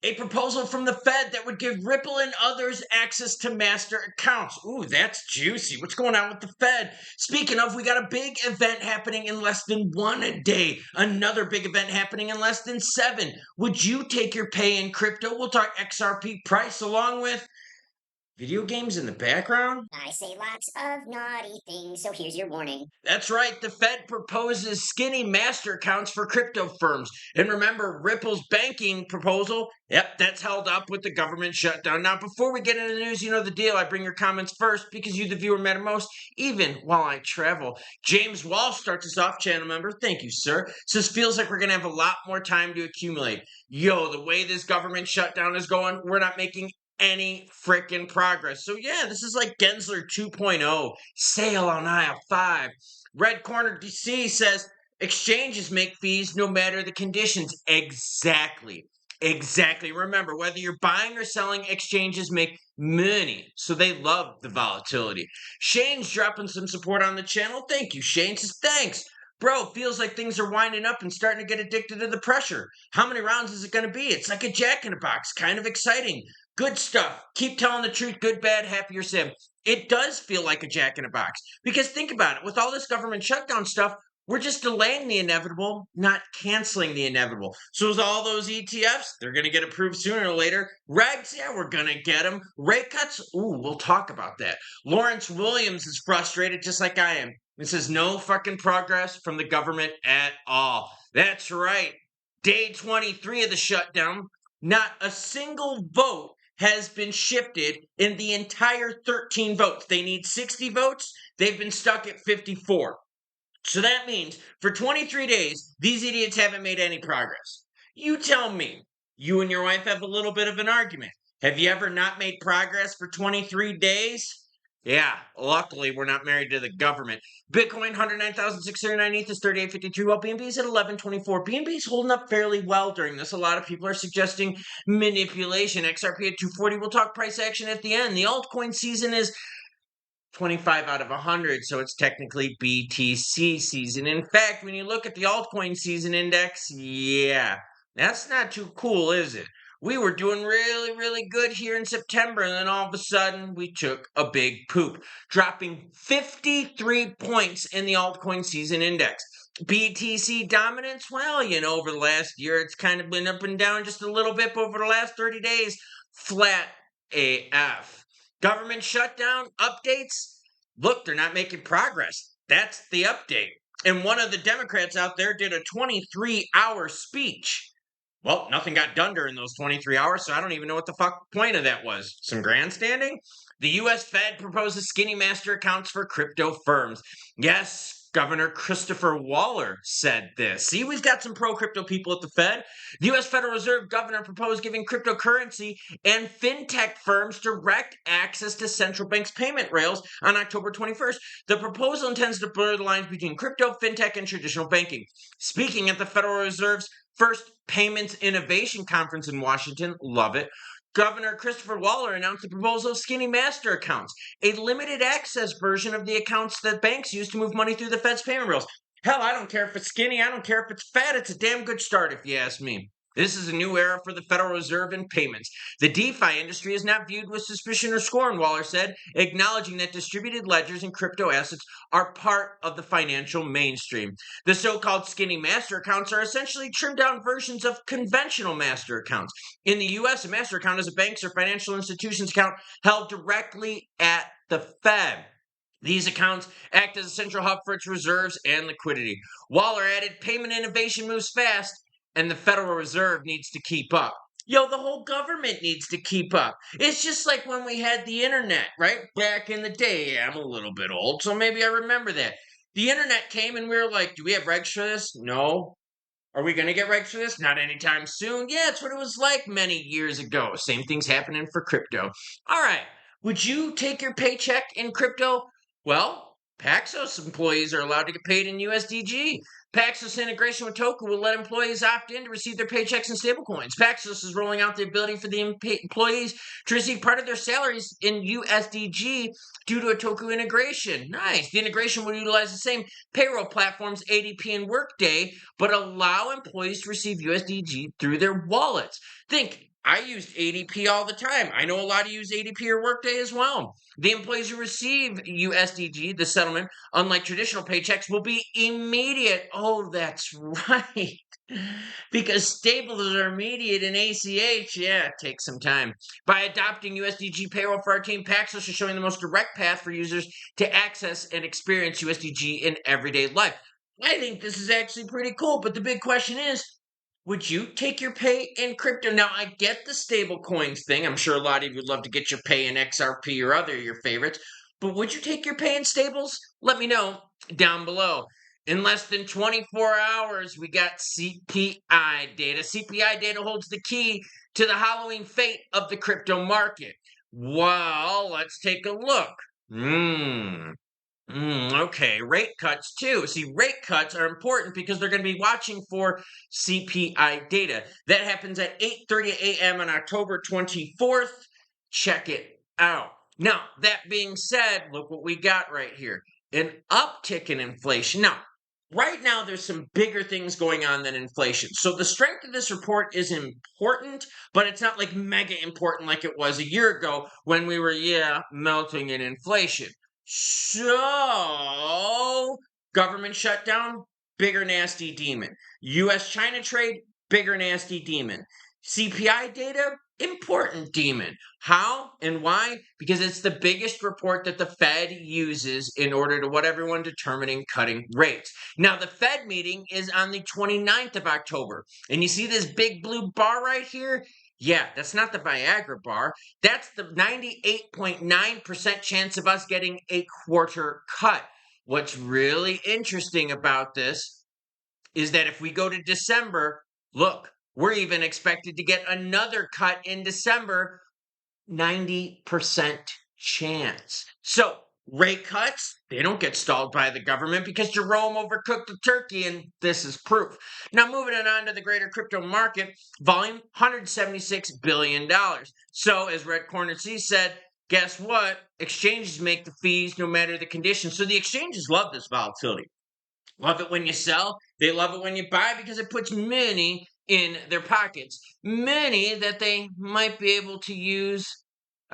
A proposal from the Fed that would give Ripple and others access to master accounts. Ooh, that's juicy. What's going on with the Fed? Speaking of, we got a big event happening in less than 1 day. Another big event happening in less than 7. Would you take your pay in crypto? We'll talk XRP price along with video games in the background? I say lots of naughty things, so here's your warning. That's right, the Fed proposes skinny master accounts for crypto firms. And remember, Ripple's banking proposal, yep, that's held up with the government shutdown. Now, before we get into the news, you know the deal. I bring your comments first because you, the viewer, matter most, even while I travel. James Walsh starts us off, channel member. Thank you, sir. Says, feels like we're going to have a lot more time to accumulate. Yo, the way this government shutdown is going, we're not making any freaking progress. So yeah, this is like Gensler 2.0, sale on aisle 5. Red Corner DC says exchanges make fees no matter the conditions. Exactly. Exactly. Remember, whether you're buying or selling, exchanges make money. So they love the volatility. Shane's dropping some support on the channel. Thank you, Shane. Says thanks. Bro, feels like things are winding up and starting to get addicted to the pressure. How many rounds is it going to be? It's like a jack in a box. Kind of exciting. Good stuff. Keep telling the truth. Good, bad, happy, or sad. It does feel like a jack in a box. Because think about it. With all this government shutdown stuff, we're just delaying the inevitable, not canceling the inevitable. So as all those ETFs, they're going to get approved sooner or later. Regs, yeah, we're going to get them. Rate cuts, ooh, we'll talk about that. Lawrence Williams is frustrated just like I am. It says no fucking progress from the government at all. That's right. Day 23 of the shutdown, not a single vote has been shifted in the entire 13 votes. They need 60 votes. They've been stuck at 54. So that means for 23 days, these idiots haven't made any progress. You tell me, you and your wife have a little bit of an argument. Have you ever not made progress for 23 days? Yeah, luckily we're not married to the government. Bitcoin 109,639 ETH is 38.52, while BNB is at 11.24. BNB is holding up fairly well during this. A lot of people are suggesting manipulation. XRP at 240. We'll talk price action at the end. The altcoin season is 25 out of 100, so it's technically BTC season. In fact, when you look at the altcoin season index, yeah, that's not too cool, is it? We were doing really, really good here in September, and then all of a sudden, we took a big poop, dropping 53 points in the altcoin season index. BTC dominance, well, over the last year, it's kind of been up and down just a little bit, but over the last 30 days, flat AF. Government shutdown updates? Look, they're not making progress. That's the update. And one of the Democrats out there did a 23-hour speech. Well, nothing got done during those 23 hours, so I don't even know what the fuck point of that was. Some grandstanding? The U.S. Fed proposes skinny master accounts for crypto firms. Yes, Governor Christopher Waller said this. See, we've got some pro-crypto people at the Fed. The U.S. Federal Reserve governor proposed giving cryptocurrency and fintech firms direct access to central banks' payment rails on October 21st. The proposal intends to blur the lines between crypto, fintech, and traditional banking. Speaking at the Federal Reserve's first Payments Innovation Conference in Washington, love it, Governor Christopher Waller announced the proposal of skinny master accounts, a limited access version of the accounts that banks use to move money through the Fed's payment rails. Hell, I don't care if it's skinny, I don't care if it's fat, it's a damn good start if you ask me. This is a new era for the Federal Reserve and payments. The DeFi industry is not viewed with suspicion or scorn, Waller said, acknowledging that distributed ledgers and crypto assets are part of the financial mainstream. The so-called skinny master accounts are essentially trimmed-down versions of conventional master accounts. In the U.S., a master account is a bank's or financial institution's account held directly at the Fed. These accounts act as a central hub for its reserves and liquidity. Waller added, payment innovation moves fast, and the Federal Reserve needs to keep up. Yo, the whole government needs to keep up. It's just like when we had the internet, right? Back in the day. Yeah, I'm a little bit old, so maybe I remember that. The internet came and we were like, do we have regs for this? No. Are we going to get regs for this? Not anytime soon. Yeah, it's what it was like many years ago. Same thing's happening for crypto. All right. Would you take your paycheck in crypto? Well, Paxos employees are allowed to get paid in USDG. Paxos integration with Toku will let employees opt in to receive their paychecks in stablecoins. Paxos is rolling out the ability for the employees to receive part of their salaries in USDG due to a Toku integration. Nice. The integration will utilize the same payroll platforms, ADP and Workday, but allow employees to receive USDG through their wallets. Think I used ADP all the time. I know a lot of you use ADP or Workday as well. The employees who receive USDG, the settlement, unlike traditional paychecks, will be immediate. Oh, that's right. Because stables are immediate in ACH. Yeah, it takes some time. By adopting USDG payroll for our team, Paxos is showing the most direct path for users to access and experience USDG in everyday life. I think this is actually pretty cool, but the big question is, would you take your pay in crypto? Now, I get the stable coins thing. I'm sure a lot of you would love to get your pay in XRP or other your favorites. But would you take your pay in stables? Let me know down below. In less than 24 hours, we got CPI data. CPI data holds the key to the Halloween fate of the crypto market. Well, let's take a look. Okay, rate cuts too. See, rate cuts are important because they're going to be watching for CPI data. That happens at 8:30 a.m. on October 24th. Check it out. Now, that being said, look what we got right here. An uptick in inflation. Now, right now there's some bigger things going on than inflation. So the strength of this report is important, but it's not like mega important like it was a year ago when we were, melting in inflation. So, government shutdown, bigger nasty demon. US China trade, bigger nasty demon. CPI data, important demon. How and why? Because it's the biggest report that the Fed uses in order to what everyone determining cutting rates. Now, the Fed meeting is on the 29th of October. And you see this big blue bar right here? Yeah, that's not the Viagra bar. That's the 98.9% chance of us getting a quarter cut. What's really interesting about this is that if we go to December, look, we're even expected to get another cut in December, 90% chance. So, rate cuts, they don't get stalled by the government because Jerome overcooked the turkey, and this is proof. Now, moving it on to the greater crypto market, volume $176 billion. So, as Red Corner C said, guess what? Exchanges make the fees no matter the conditions. So, the exchanges love this volatility. Love it when you sell. They love it when you buy because it puts money in their pockets. Money that they might be able to use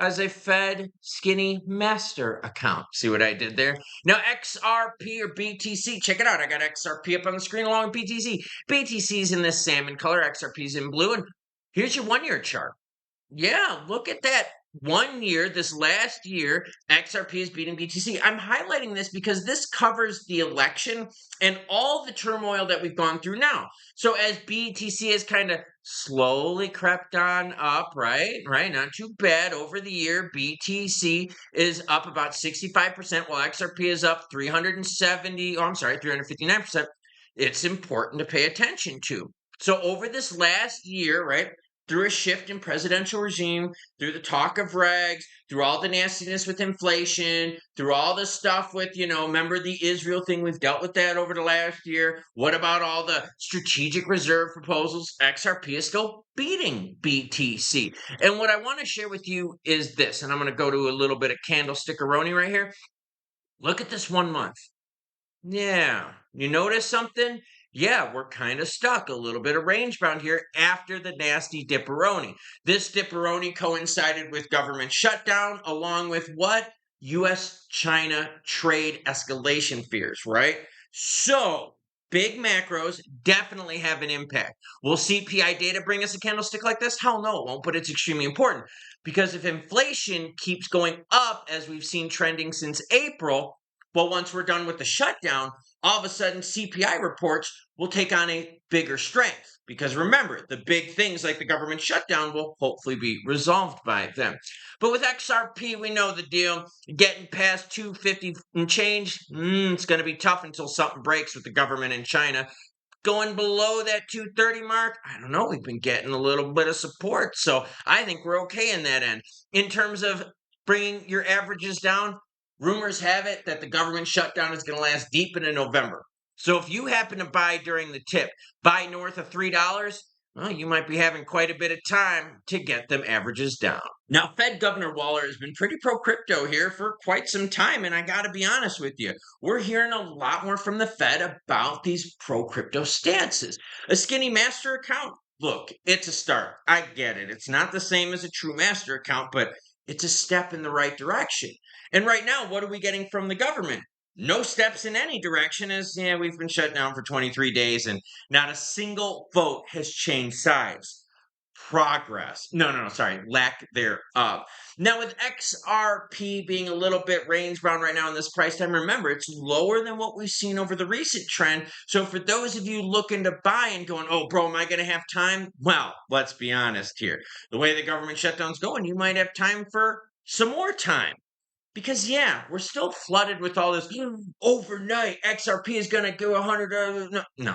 as a Fed skinny master account. See what I did there? Now, XRP or BTC, check it out. I got XRP up on the screen along with BTC. BTC is in this salmon color, XRP is in blue. And here's your 1-year chart. Yeah, look at that. 1 year, this last year, XRP is beating BTC. I'm highlighting this because this covers the election and all the turmoil that we've gone through now. So as BTC has kind of slowly crept on up, right? Not too bad over the year. BTC is up about 65%, while XRP is up 359%. It's important to pay attention to. So over this last year, right? Through a shift in presidential regime, through the talk of regs, through all the nastiness with inflation, through all the stuff with, remember the Israel thing? We've dealt with that over the last year. What about all the strategic reserve proposals? XRP is still beating BTC. And what I want to share with you is this, and I'm going to go to a little bit of candlestick-a-roni right here. Look at this 1 month. Yeah, you notice something? Yeah, we're kind of stuck, a little bit of range bound here after the nasty dipperoni. This dipperoni coincided with government shutdown along with what? US-China trade escalation fears, right? So, big macros definitely have an impact. Will CPI data bring us a candlestick like this? Hell no, it won't, but it's extremely important. Because if inflation keeps going up, as we've seen trending since April, well, once we're done with the shutdown, all of a sudden CPI reports will take on a bigger strength. Because remember, the big things like the government shutdown will hopefully be resolved by then. But with XRP, we know the deal. Getting past 250 and change, it's going to be tough until something breaks with the government in China. Going below that 230 mark, I don't know, we've been getting a little bit of support. So I think we're okay in that end. In terms of bringing your averages down, rumors have it that the government shutdown is going to last deep into November. So if you happen to buy during the tip, buy north of $3, well, you might be having quite a bit of time to get them averages down. Now, Fed Governor Waller has been pretty pro-crypto here for quite some time, and I got to be honest with you, we're hearing a lot more from the Fed about these pro-crypto stances. A skinny master account, Look, it's a start. I get it. It's not the same as a true master account, but it's a step in the right direction. And right now, what are we getting from the government? No steps in any direction, as yeah, we've been shut down for 23 days and not a single vote has changed sides. Progress. No, sorry, lack thereof. Now, with XRP being a little bit range bound right now in this price time, remember it's lower than what we've seen over the recent trend. So, for those of you looking to buy and going, oh, bro, am I going to have time? Well, let's be honest here. The way the government shutdown's going, you might have time for some more time. Because yeah, we're still flooded with all this overnight XRP is going to go 100. No.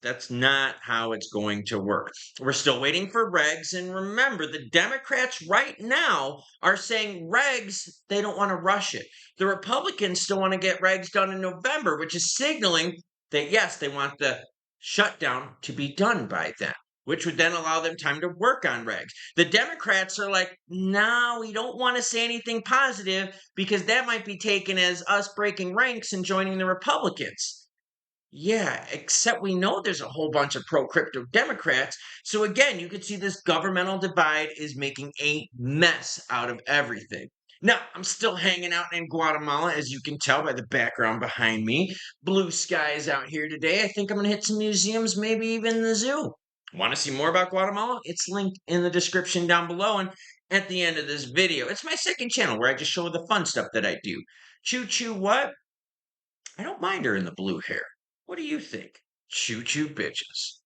That's not how it's going to work. We're still waiting for regs. And remember, the Democrats right now are saying regs, they don't want to rush it. The Republicans still want to get regs done in November, which is signaling that yes, they want the shutdown to be done by then, which would then allow them time to work on regs. The Democrats are like, no, we don't want to say anything positive because that might be taken as us breaking ranks and joining the Republicans. Yeah, except we know there's a whole bunch of pro crypto Democrats. So again, you can see this governmental divide is making a mess out of everything. Now, I'm still hanging out in Guatemala, as you can tell by the background behind me. Blue skies out here today. I think I'm going to hit some museums, maybe even the zoo. Want to see more about Guatemala? It's linked in the description down below and at the end of this video. It's my second channel where I just show the fun stuff that I do. Choo choo what? I don't mind her in the blue hair. What do you think? Choo choo bitches.